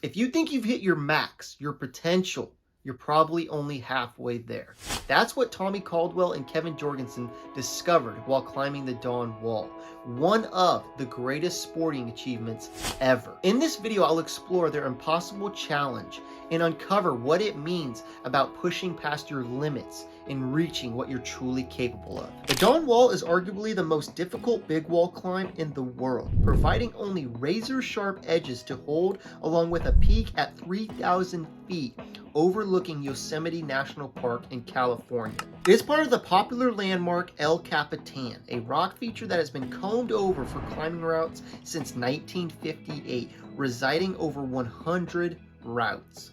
If you think you've hit your max, your potential, you're probably only halfway there. That's what Tommy Caldwell and Kevin Jorgeson discovered while climbing the Dawn Wall, one of the greatest sporting achievements ever. In this video, I'll explore their impossible challenge and uncover what it means about pushing past your limits and reaching what you're truly capable of. The Dawn Wall is arguably the most difficult big wall climb in the world, providing only razor-sharp edges to hold, along with a peak at 3,000 feet overlooking Yosemite National Park in California. It is part of the popular landmark El Capitan, a rock feature that has been combed over for climbing routes since 1958, residing over 100 routes.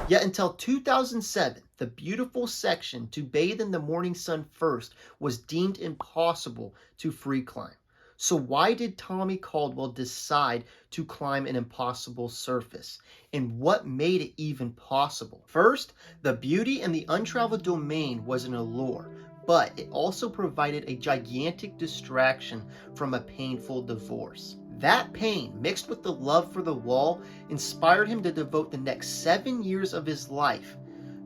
Yet until 2007, the beautiful section to bathe in the morning sun first was deemed impossible to free climb. So why did Tommy Caldwell decide to climb an impossible surface? And what made it even possible? First, the beauty and the untraveled domain was an allure, but it also provided a gigantic distraction from a painful divorce. That pain, mixed with the love for the wall, inspired him to devote the next 7 years of his life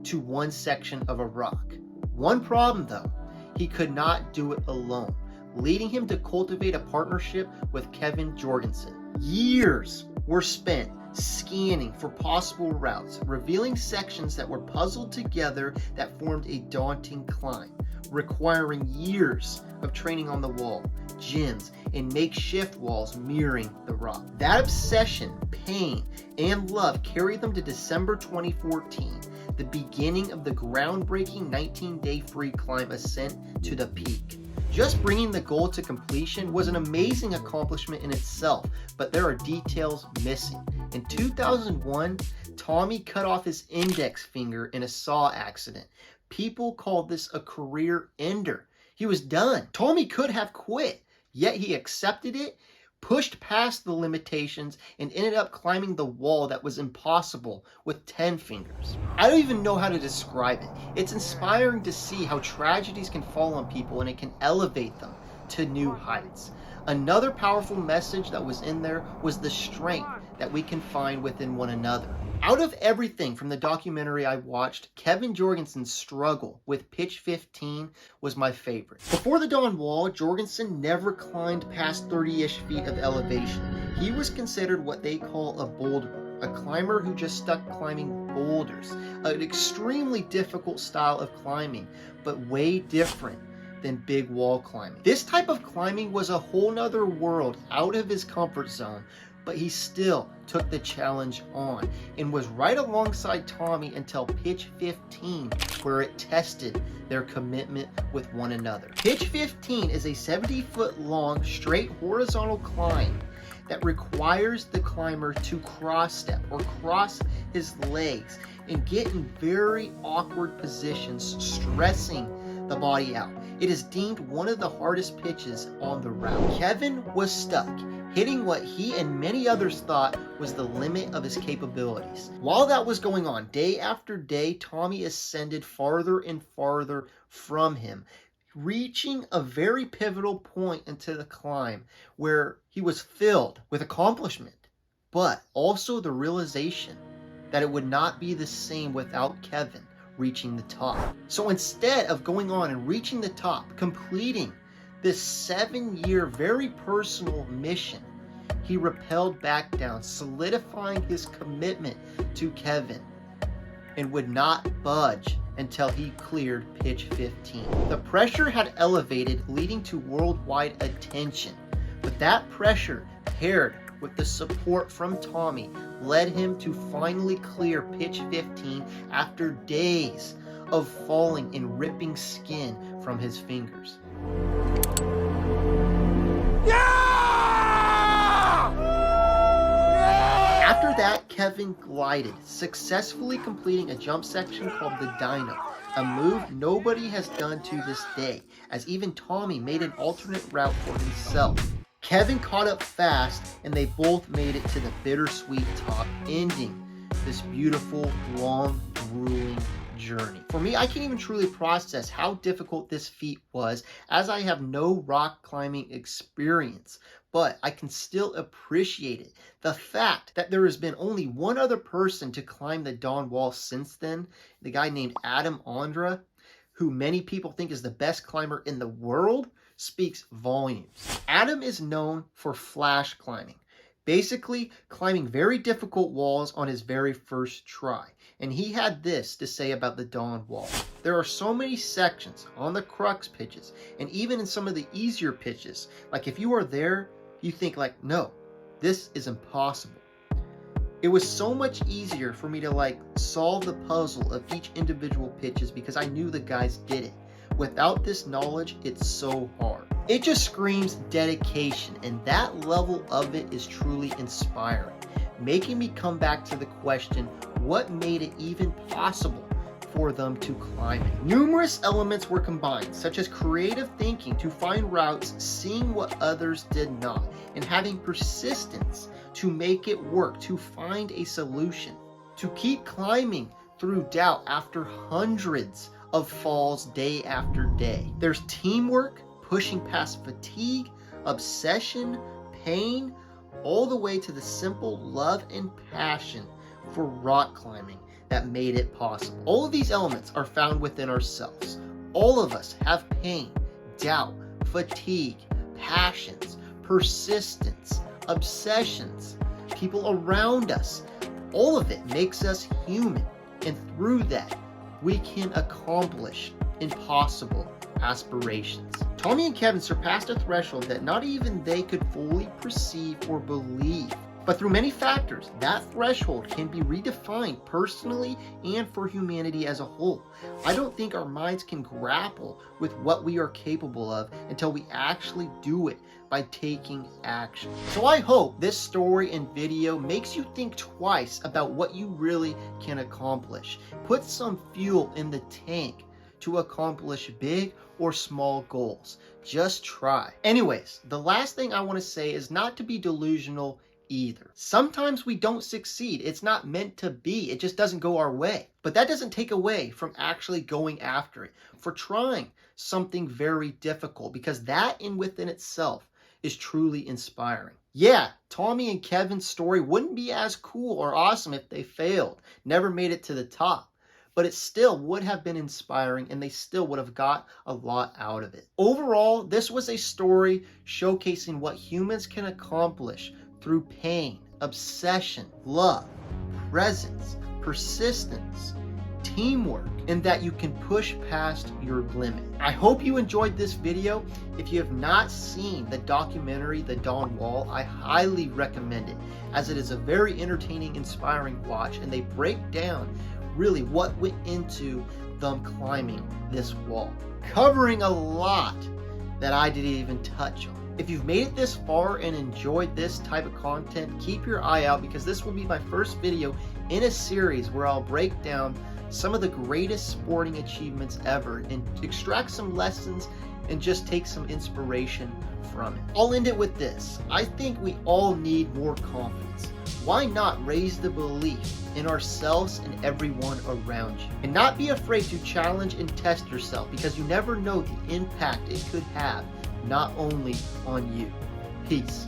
to one section of a rock. One problem though, he could not do it alone, leading him to cultivate a partnership with Kevin Jorgeson. Years were spent scanning for possible routes, revealing sections that were puzzled together that formed a daunting climb, requiring years of training on the wall, gyms, and makeshift walls mirroring the rock. That obsession, pain, and love carried them to December 2014, the beginning of the groundbreaking 19-day free climb ascent to the peak. Just bringing the goal to completion was an amazing accomplishment in itself, but there are details missing. In 2001, Tommy cut off his index finger in a saw accident. People called this a career ender. He was done. Tommy could have quit, yet he accepted it, pushed past the limitations, and ended up climbing the wall that was impossible with 10 fingers. I don't even know how to describe it. It's inspiring to see how tragedies can fall on people and it can elevate them to new heights. Another powerful message that was in there was the strength that we can find within one another. Out of everything from the documentary I watched, Kevin Jorgeson's struggle with pitch 15 was my favorite. Before the Dawn Wall, Jorgeson never climbed past 30-ish feet of elevation. He was considered what they call a boulderer, a climber who just stuck climbing boulders, an extremely difficult style of climbing, but way different than big wall climbing. This type of climbing was a whole nother world out of his comfort zone, but he still took the challenge on and was right alongside Tommy until pitch 15, where it tested their commitment with one another. Pitch 15 is a 70-foot long, straight horizontal climb that requires the climber to cross step or cross his legs and get in very awkward positions, stressing the body out. It is deemed one of the hardest pitches on the route. Kevin was stuck, hitting what he and many others thought was the limit of his capabilities. While that was going on, day after day, Tommy ascended farther and farther from him, reaching a very pivotal point into the climb where he was filled with accomplishment, but also the realization that it would not be the same without Kevin reaching the top. So instead of going on and reaching the top, completing this 7-year very personal mission, he rappelled back down, solidifying his commitment to Kevin, and would not budge until he cleared pitch 15. The pressure had elevated, leading to worldwide attention, but that pressure, paired with the support from Tommy, led him to finally clear pitch 15 after days of falling and ripping skin from his fingers. After that, Kevin glided, successfully completing a jump section called the Dino, a move nobody has done to this day, as even Tommy made an alternate route for himself. Kevin caught up fast, and they both made it to the bittersweet top, ending this beautiful, long grueling journey. For me, I can't even truly process how difficult this feat was, as I have no rock climbing experience, but I can still appreciate it. The fact that there has been only one other person to climb the Dawn Wall since then, the guy named Adam Ondra, who many people think is the best climber in the world, speaks volumes. Adam is known for flash climbing, basically climbing very difficult walls on his very first try. And he had this to say about the Dawn Wall. There are so many sections on the crux pitches, and even in some of the easier pitches, like if you are there, you think like, no, this is impossible. It was so much easier for me to solve the puzzle of each individual pitches because I knew the guys did it. Without this knowledge, it's so hard. It just screams dedication, and that level of it is truly inspiring, making me come back to the question, what made it even possible for them to climb it? Numerous elements were combined, such as creative thinking to find routes, seeing what others did not, and having persistence to make it work, to find a solution, to keep climbing through doubt after hundreds of falls day after day. There's teamwork, pushing past fatigue, obsession, pain, all the way to the simple love and passion for rock climbing that made it possible. All of these elements are found within ourselves. All of us have pain, doubt, fatigue, passions, persistence, obsessions, people around us. All of it makes us human, and through that, we can accomplish impossible aspirations. Tommy and Kevin surpassed a threshold that not even they could fully perceive or believe. But through many factors, that threshold can be redefined personally and for humanity as a whole. I don't think our minds can grapple with what we are capable of until we actually do it by taking action. So I hope this story and video makes you think twice about what you really can accomplish. Put some fuel in the tank to accomplish big or small goals. Just try. Anyways, the last thing I want to say is not to be delusional either. Sometimes we don't succeed. It's not meant to be. It just doesn't go our way. But that doesn't take away from actually going after it, for trying something very difficult, because that in within itself is truly inspiring. Yeah, Tommy and Kevin's story wouldn't be as cool or awesome if they failed, never made it to the top. But it still would have been inspiring, and they still would have got a lot out of it. Overall, this was a story showcasing what humans can accomplish through pain, obsession, love, presence, persistence, teamwork, and that you can push past your limit. I hope you enjoyed this video. If you have not seen the documentary, The Dawn Wall, I highly recommend it, as it is a very entertaining, inspiring watch, and they break down really what went into them climbing this wall, covering a lot that I didn't even touch on. If you've made it this far and enjoyed this type of content, keep your eye out, because this will be my first video in a series where I'll break down some of the greatest sporting achievements ever and extract some lessons and just take some inspiration from it. I'll end it with this. I think we all need more confidence. Why not raise the belief in ourselves and everyone around you? And not be afraid to challenge and test yourself, because you never know the impact it could have, not only on you. Peace.